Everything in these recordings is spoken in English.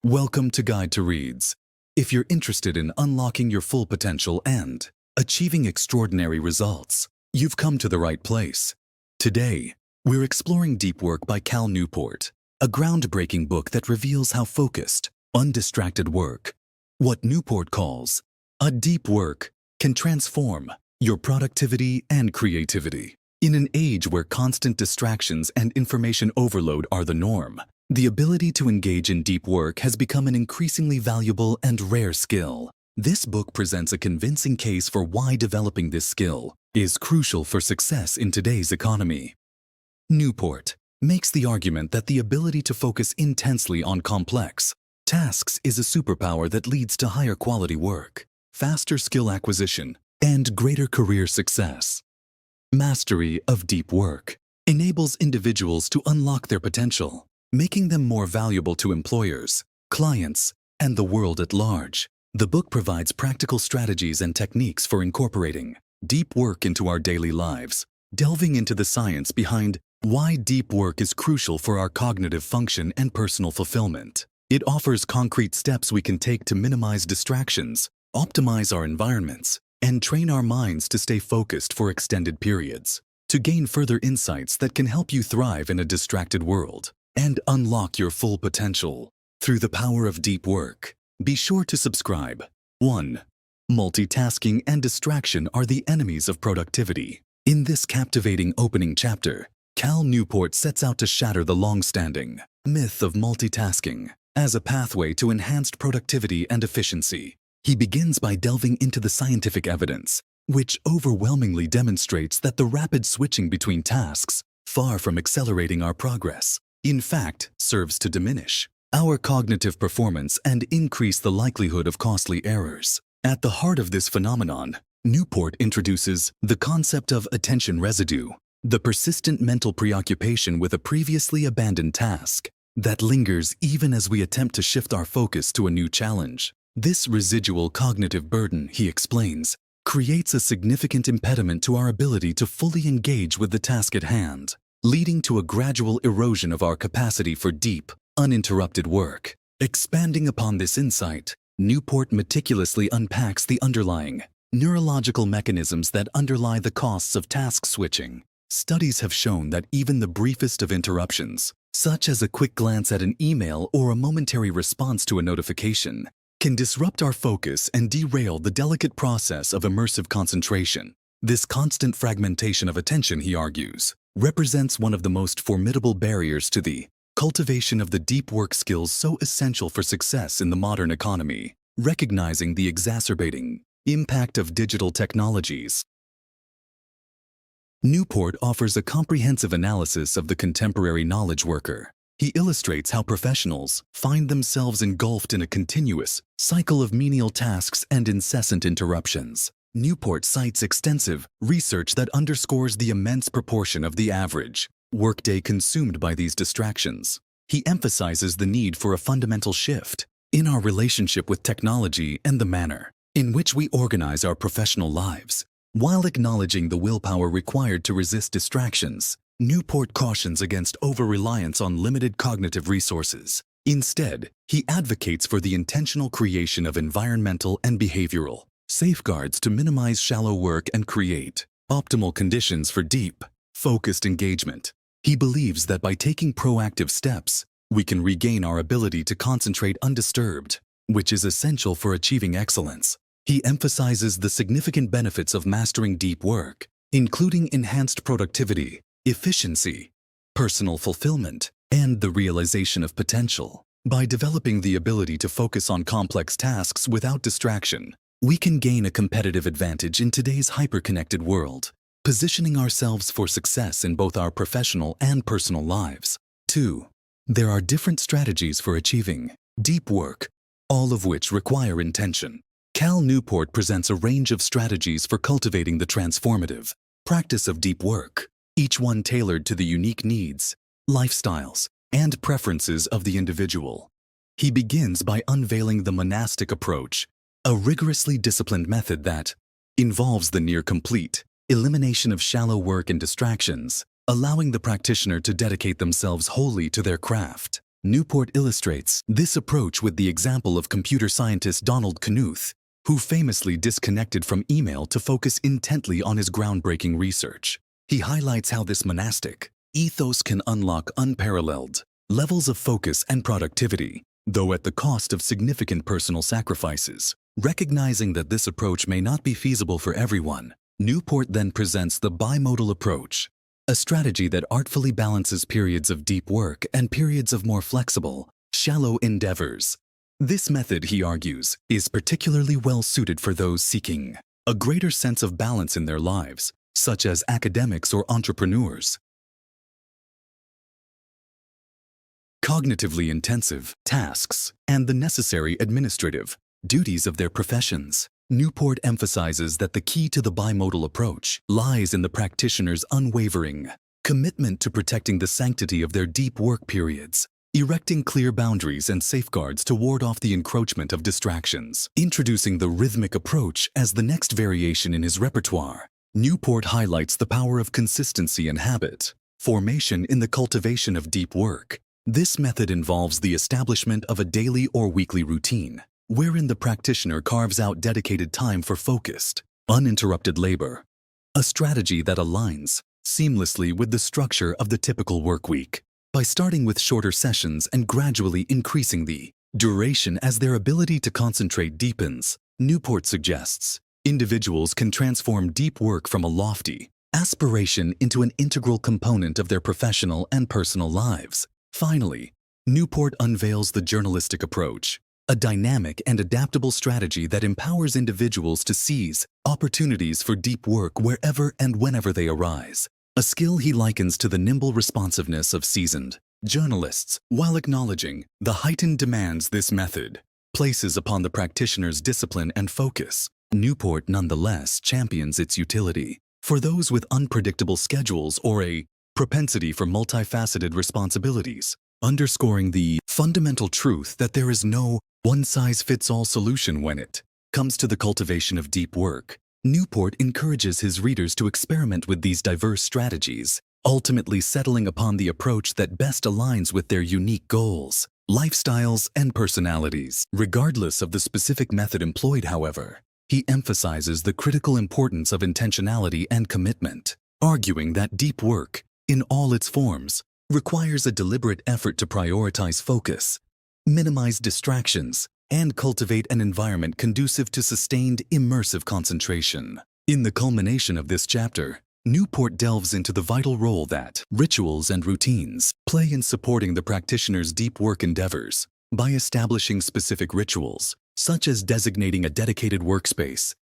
Welcome to Guide to Reads. If you're interested in unlocking your full potential and achieving extraordinary results, you've come to the right place. Today, we're exploring Deep Work by Cal Newport, a groundbreaking book that reveals how focused, undistracted work, what Newport calls a deep work, can transform your productivity and creativity. In an age where constant distractions and information overload are the norm, the ability to engage in deep work has become an increasingly valuable and rare skill. This book presents a convincing case for why developing this skill is crucial for success in today's economy. Newport makes the argument that the ability to focus intensely on complex tasks is a superpower that leads to higher quality work, faster skill acquisition, and greater career success. Mastery of deep work enables individuals to unlock their potential, making them more valuable to employers, clients, and the world at large. The book provides practical strategies and techniques for incorporating deep work into our daily lives, delving into the science behind why deep work is crucial for our cognitive function and personal fulfillment. It offers concrete steps we can take to minimize distractions, optimize our environments, and train our minds to stay focused for extended periods. To gain further insights that can help you thrive in a distracted world and unlock your full potential through the power of deep work, be sure to subscribe. 1. Multitasking and distraction are the enemies of productivity. In this captivating opening chapter, Cal Newport sets out to shatter the long-standing myth of multitasking as a pathway to enhanced productivity and efficiency. He begins by delving into the scientific evidence, which overwhelmingly demonstrates that the rapid switching between tasks, far from accelerating our progress, in fact, serves to diminish our cognitive performance and increase the likelihood of costly errors. At the heart of this phenomenon, Newport introduces the concept of attention residue, the persistent mental preoccupation with a previously abandoned task that lingers even as we attempt to shift our focus to a new challenge. This residual cognitive burden, he explains, creates a significant impediment to our ability to fully engage with the task at hand, leading to a gradual erosion of our capacity for deep, uninterrupted work. Expanding upon this insight, Newport meticulously unpacks the underlying neurological mechanisms that underlie the costs of task switching. Studies have shown that even the briefest of interruptions, such as a quick glance at an email or a momentary response to a notification, can disrupt our focus and derail the delicate process of immersive concentration. This constant fragmentation of attention, he argues, represents one of the most formidable barriers to the cultivation of the deep work skills so essential for success in the modern economy. Recognizing the exacerbating impact of digital technologies, Newport offers a comprehensive analysis of the contemporary knowledge worker. He illustrates how professionals find themselves engulfed in a continuous cycle of menial tasks and incessant interruptions. Newport cites extensive research that underscores the immense proportion of the average workday consumed by these distractions. He emphasizes the need for a fundamental shift in our relationship with technology and the manner in which we organize our professional lives. While acknowledging the willpower required to resist distractions, Newport cautions against over-reliance on limited cognitive resources. Instead, he advocates for the intentional creation of environmental and behavioral safeguards to minimize shallow work and create optimal conditions for deep, focused engagement. He believes that by taking proactive steps, we can regain our ability to concentrate undisturbed, which is essential for achieving excellence. He emphasizes the significant benefits of mastering deep work, including enhanced productivity, efficiency, personal fulfillment, and the realization of potential. By developing the ability to focus on complex tasks without distraction, we can gain a competitive advantage in today's hyper-connected world, positioning ourselves for success in both our professional and personal lives. 2. There are different strategies for achieving deep work, all of which require intention. Cal Newport presents a range of strategies for cultivating the transformative practice of deep work, each one tailored to the unique needs, lifestyles, and preferences of the individual. He begins by unveiling the monastic approach, a rigorously disciplined method that involves the near-complete elimination of shallow work and distractions, allowing the practitioner to dedicate themselves wholly to their craft. Newport illustrates this approach with the example of computer scientist Donald Knuth, who famously disconnected from email to focus intently on his groundbreaking research. He highlights how this monastic ethos can unlock unparalleled levels of focus and productivity, though at the cost of significant personal sacrifices. Recognizing that this approach may not be feasible for everyone, Newport then presents the bimodal approach, a strategy that artfully balances periods of deep work and periods of more flexible, shallow endeavors. This method, he argues, is particularly well suited for those seeking a greater sense of balance in their lives, such as academics or entrepreneurs. Cognitively intensive tasks and the necessary administrative duties of their professions. Newport emphasizes that the key to the bimodal approach lies in the practitioner's unwavering commitment to protecting the sanctity of their deep work periods, erecting clear boundaries and safeguards to ward off the encroachment of distractions. Introducing the rhythmic approach as the next variation in his repertoire, Newport highlights the power of consistency and habit formation in the cultivation of deep work. This method involves the establishment of a daily or weekly routine, wherein the practitioner carves out dedicated time for focused, uninterrupted labor, a strategy that aligns seamlessly with the structure of the typical work week. By starting with shorter sessions and gradually increasing the duration as their ability to concentrate deepens, Newport suggests individuals can transform deep work from a lofty aspiration into an integral component of their professional and personal lives. Finally, Newport unveils the journalistic approach, a dynamic and adaptable strategy that empowers individuals to seize opportunities for deep work wherever and whenever they arise, a skill he likens to the nimble responsiveness of seasoned journalists, while acknowledging the heightened demands this method places upon the practitioner's discipline and focus. Newport nonetheless champions its utility for those with unpredictable schedules or a propensity for multifaceted responsibilities, underscoring the fundamental truth that there is no one-size-fits-all solution when it comes to the cultivation of deep work. Newport encourages his readers to experiment with these diverse strategies, ultimately settling upon the approach that best aligns with their unique goals, lifestyles, and personalities. Regardless of the specific method employed, however, he emphasizes the critical importance of intentionality and commitment, arguing that deep work, in all its forms, requires a deliberate effort to prioritize focus, minimize distractions, and cultivate an environment conducive to sustained, immersive concentration. In the culmination of this chapter, Newport delves into the vital role that rituals and routines play in supporting the practitioner's deep work endeavors. By establishing specific rituals, such as designating a dedicated workspace,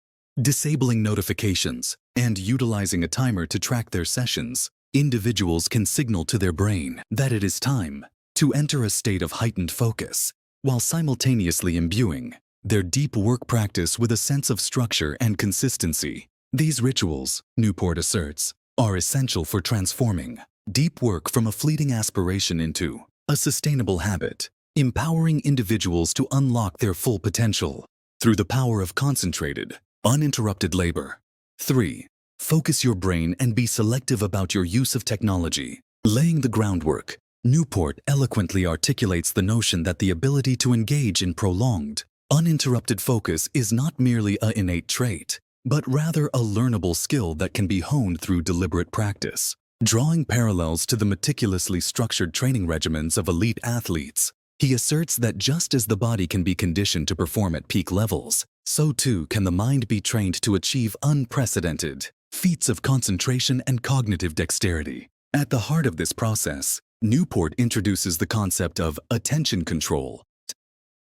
disabling notifications, and utilizing a timer to track their sessions, individuals can signal to their brain that it is time to enter a state of heightened focus, while simultaneously imbuing their deep work practice with a sense of structure and consistency. These rituals, Newport asserts, are essential for transforming deep work from a fleeting aspiration into a sustainable habit, empowering individuals to unlock their full potential through the power of concentrated, uninterrupted labor. 3. Focus your brain and be selective about your use of technology. Laying the groundwork, Newport eloquently articulates the notion that the ability to engage in prolonged, uninterrupted focus is not merely an innate trait, but rather a learnable skill that can be honed through deliberate practice. Drawing parallels to the meticulously structured training regimens of elite athletes, he asserts that just as the body can be conditioned to perform at peak levels, so too can the mind be trained to achieve unprecedented feats of concentration and cognitive dexterity. At the heart of this process, Newport introduces the concept of attention control,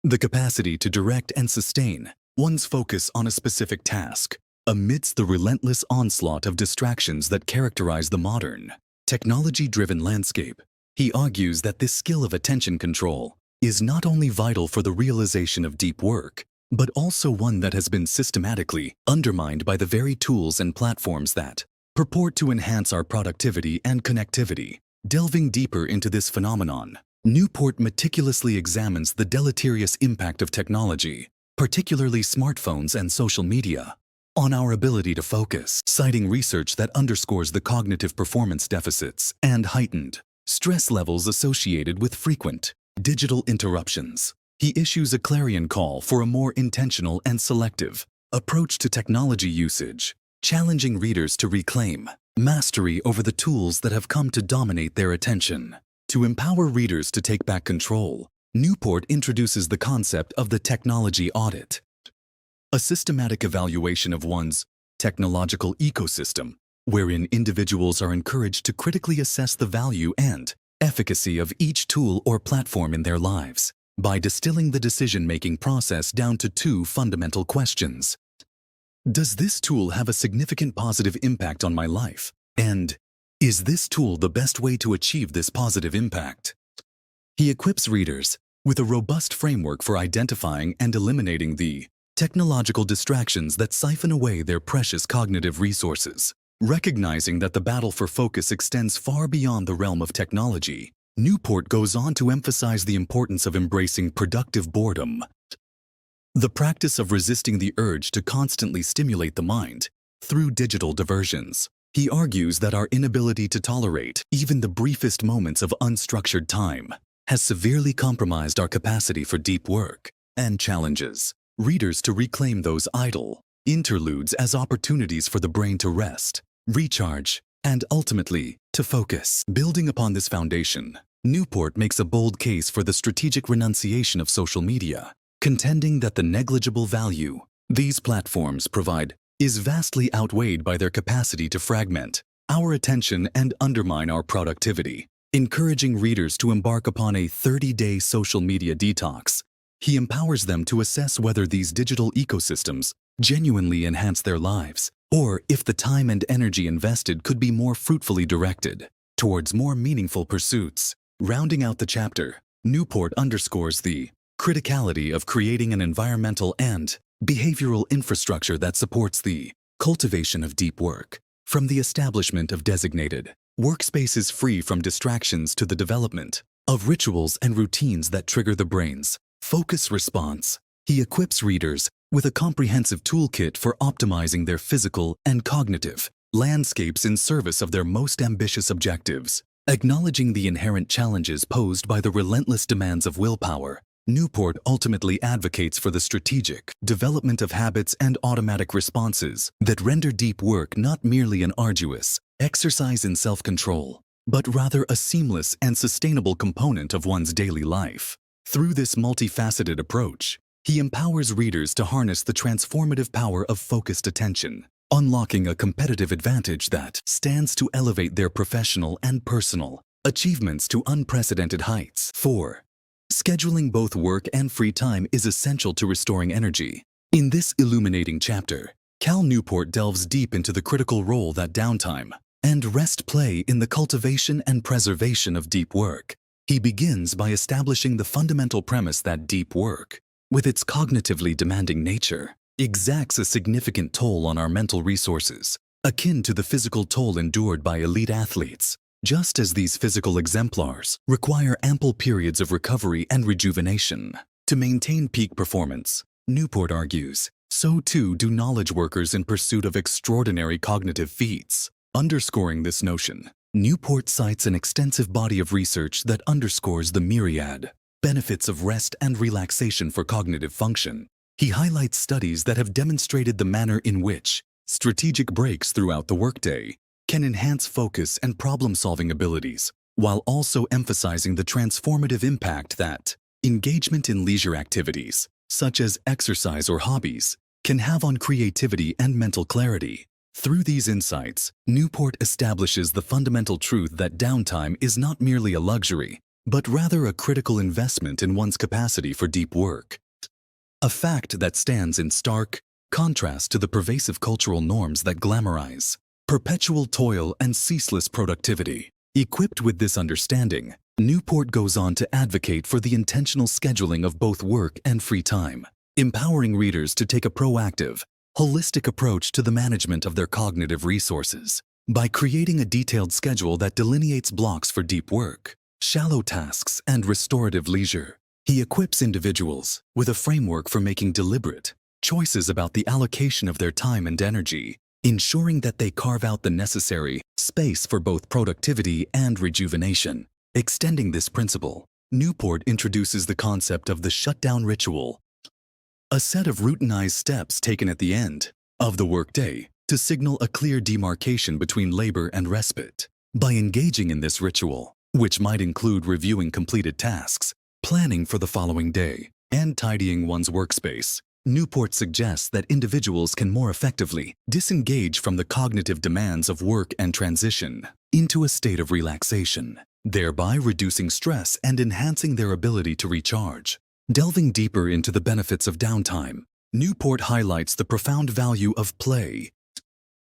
the capacity to direct and sustain one's focus on a specific task amidst the relentless onslaught of distractions that characterize the modern, technology-driven landscape. He argues that this skill of attention control is not only vital for the realization of deep work, but also one that has been systematically undermined by the very tools and platforms that purport to enhance our productivity and connectivity. Delving deeper into this phenomenon, Newport meticulously examines the deleterious impact of technology, particularly smartphones and social media, on our ability to focus, citing research that underscores the cognitive performance deficits and heightened stress levels associated with frequent digital interruptions. He issues a clarion call for a more intentional and selective approach to technology usage, challenging readers to reclaim mastery over the tools that have come to dominate their attention. To empower readers to take back control, Newport introduces the concept of the technology audit, a systematic evaluation of one's technological ecosystem, wherein individuals are encouraged to critically assess the value and efficacy of each tool or platform in their lives by distilling the decision-making process down to two fundamental questions. Does this tool have a significant positive impact on my life? And is this tool the best way to achieve this positive impact? He equips readers with a robust framework for identifying and eliminating the technological distractions that siphon away their precious cognitive resources. Recognizing that the battle for focus extends far beyond the realm of technology, Newport goes on to emphasize the importance of embracing productive boredom, the practice of resisting the urge to constantly stimulate the mind through digital diversions. He argues that our inability to tolerate even the briefest moments of unstructured time has severely compromised our capacity for deep work and challenges readers to reclaim those idle interludes as opportunities for the brain to rest, recharge, and ultimately to focus. Building upon this foundation, Newport makes a bold case for the strategic renunciation of social media, contending that the negligible value these platforms provide is vastly outweighed by their capacity to fragment our attention and undermine our productivity. Encouraging readers to embark upon a 30-day social media detox, he empowers them to assess whether these digital ecosystems genuinely enhance their lives, or if the time and energy invested could be more fruitfully directed towards more meaningful pursuits. Rounding out the chapter, Newport underscores the criticality of creating an environmental and behavioral infrastructure that supports the cultivation of deep work, from the establishment of designated workspaces free from distractions to the development of rituals and routines that trigger the brain's focus response. He equips readers with a comprehensive toolkit for optimizing their physical and cognitive landscapes in service of their most ambitious objectives. Acknowledging the inherent challenges posed by the relentless demands of willpower, Newport ultimately advocates for the strategic development of habits and automatic responses that render deep work not merely an arduous exercise in self-control, but rather a seamless and sustainable component of one's daily life. Through this multifaceted approach, he empowers readers to harness the transformative power of focused attention, unlocking a competitive advantage that stands to elevate their professional and personal achievements to unprecedented heights. 4. Scheduling both work and free time is essential to restoring energy. In this illuminating chapter, Cal Newport delves deep into the critical role that downtime and rest play in the cultivation and preservation of deep work. He begins by establishing the fundamental premise that deep work, with its cognitively demanding nature, exacts a significant toll on our mental resources, akin to the physical toll endured by elite athletes. Just as these physical exemplars require ample periods of recovery and rejuvenation to maintain peak performance, Newport argues, so too do knowledge workers in pursuit of extraordinary cognitive feats. Underscoring this notion, Newport cites an extensive body of research that underscores the myriad benefits of rest and relaxation for cognitive function. He highlights studies that have demonstrated the manner in which strategic breaks throughout the workday can enhance focus and problem-solving abilities, while also emphasizing the transformative impact that engagement in leisure activities, such as exercise or hobbies, can have on creativity and mental clarity. Through these insights, Newport establishes the fundamental truth that downtime is not merely a luxury, but rather a critical investment in one's capacity for deep work. A fact that stands in stark contrast to the pervasive cultural norms that glamorize perpetual toil and ceaseless productivity. Equipped with this understanding, Newport goes on to advocate for the intentional scheduling of both work and free time, empowering readers to take a proactive, holistic approach to the management of their cognitive resources. By creating a detailed schedule that delineates blocks for deep work, shallow tasks, and restorative leisure, he equips individuals with a framework for making deliberate choices about the allocation of their time and energy, ensuring that they carve out the necessary space for both productivity and rejuvenation. Extending this principle, Newport introduces the concept of the shutdown ritual, a set of routinized steps taken at the end of the workday to signal a clear demarcation between labor and respite. By engaging in this ritual, which might include reviewing completed tasks, planning for the following day, and tidying one's workspace, Newport suggests that individuals can more effectively disengage from the cognitive demands of work and transition into a state of relaxation, thereby reducing stress and enhancing their ability to recharge. Delving deeper into the benefits of downtime, Newport highlights the profound value of play,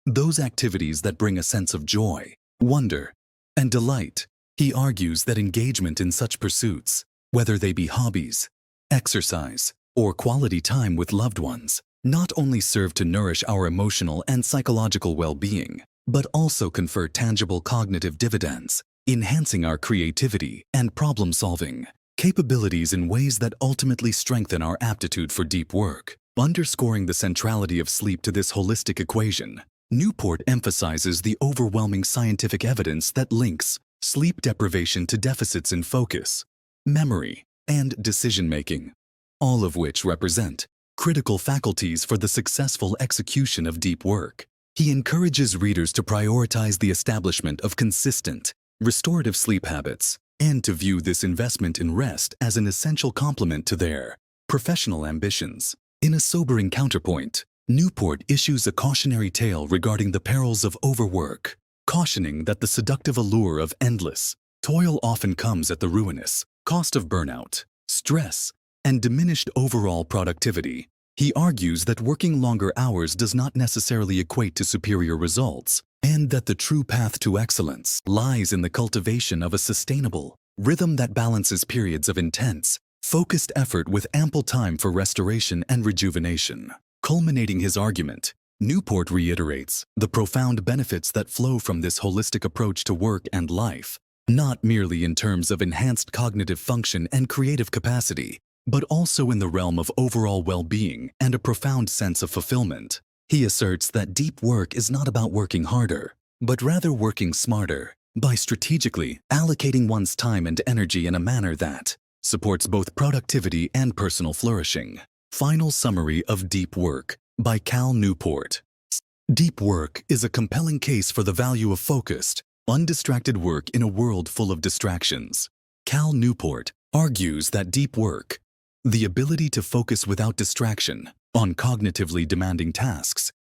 those activities that bring a sense of joy, wonder, and delight. He argues that engagement in such pursuits, whether they be hobbies, exercise, or quality time with loved ones, not only serve to nourish our emotional and psychological well-being, but also confer tangible cognitive dividends, enhancing our creativity and problem-solving capabilities in ways that ultimately strengthen our aptitude for deep work. Underscoring the centrality of sleep to this holistic equation, Newport emphasizes the overwhelming scientific evidence that links sleep deprivation to deficits in focus, memory, and decision-making, all of which represent critical faculties for the successful execution of deep work. He encourages readers to prioritize the establishment of consistent, restorative sleep habits, and to view this investment in rest as an essential complement to their professional ambitions. In a sobering counterpoint, Newport issues a cautionary tale regarding the perils of overwork, cautioning that the seductive allure of endless toil often comes at the ruinous cost of burnout, stress, and diminished overall productivity. He argues that working longer hours does not necessarily equate to superior results, and that the true path to excellence lies in the cultivation of a sustainable rhythm that balances periods of intense, focused effort with ample time for restoration and rejuvenation. Culminating his argument, Newport reiterates the profound benefits that flow from this holistic approach to work and life, not merely in terms of enhanced cognitive function and creative capacity, but also in the realm of overall well-being and a profound sense of fulfillment. He asserts that deep work is not about working harder, but rather working smarter, by strategically allocating one's time and energy in a manner that supports both productivity and personal flourishing. Final summary of Deep Work by Cal Newport. Deep work is a compelling case for the value of focused, undistracted work in a world full of distractions. Cal Newport argues that deep work, the ability to focus without distraction on cognitively demanding tasks,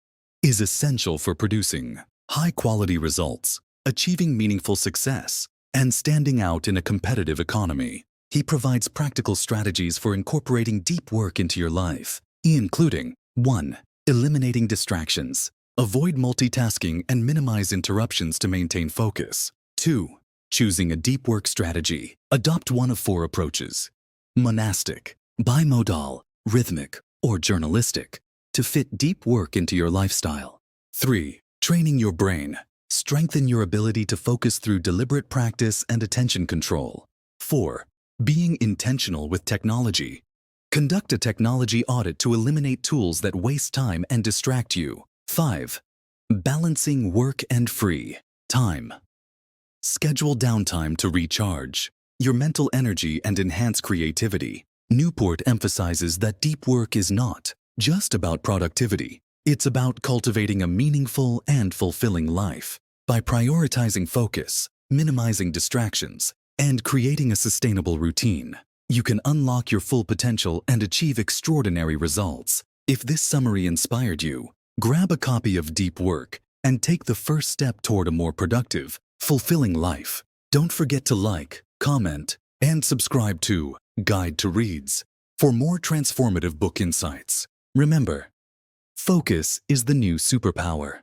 is essential for producing high-quality results, achieving meaningful success, and standing out in a competitive economy. He provides practical strategies for incorporating deep work into your life, including 1. Eliminating distractions. Avoid multitasking and minimize interruptions to maintain focus. 2. Choosing a deep work strategy. Adopt one of 4 approaches: monastic, bimodal, rhythmic, or journalistic, to fit deep work into your lifestyle. 3. Training your brain. Strengthen your ability to focus through deliberate practice and attention control. 4. Being intentional with technology. Conduct a technology audit to eliminate tools that waste time and distract you. 5. Balancing work and free time. Schedule downtime to recharge your mental energy and enhance creativity. Newport emphasizes that deep work is not just about productivity. It's about cultivating a meaningful and fulfilling life. By prioritizing focus, minimizing distractions, and creating a sustainable routine, you can unlock your full potential and achieve extraordinary results. If this summary inspired you, grab a copy of Deep Work and take the first step toward a more productive, fulfilling life. Don't forget to like, comment, and subscribe to Guide to Reads for more transformative book insights. Remember, focus is the new superpower.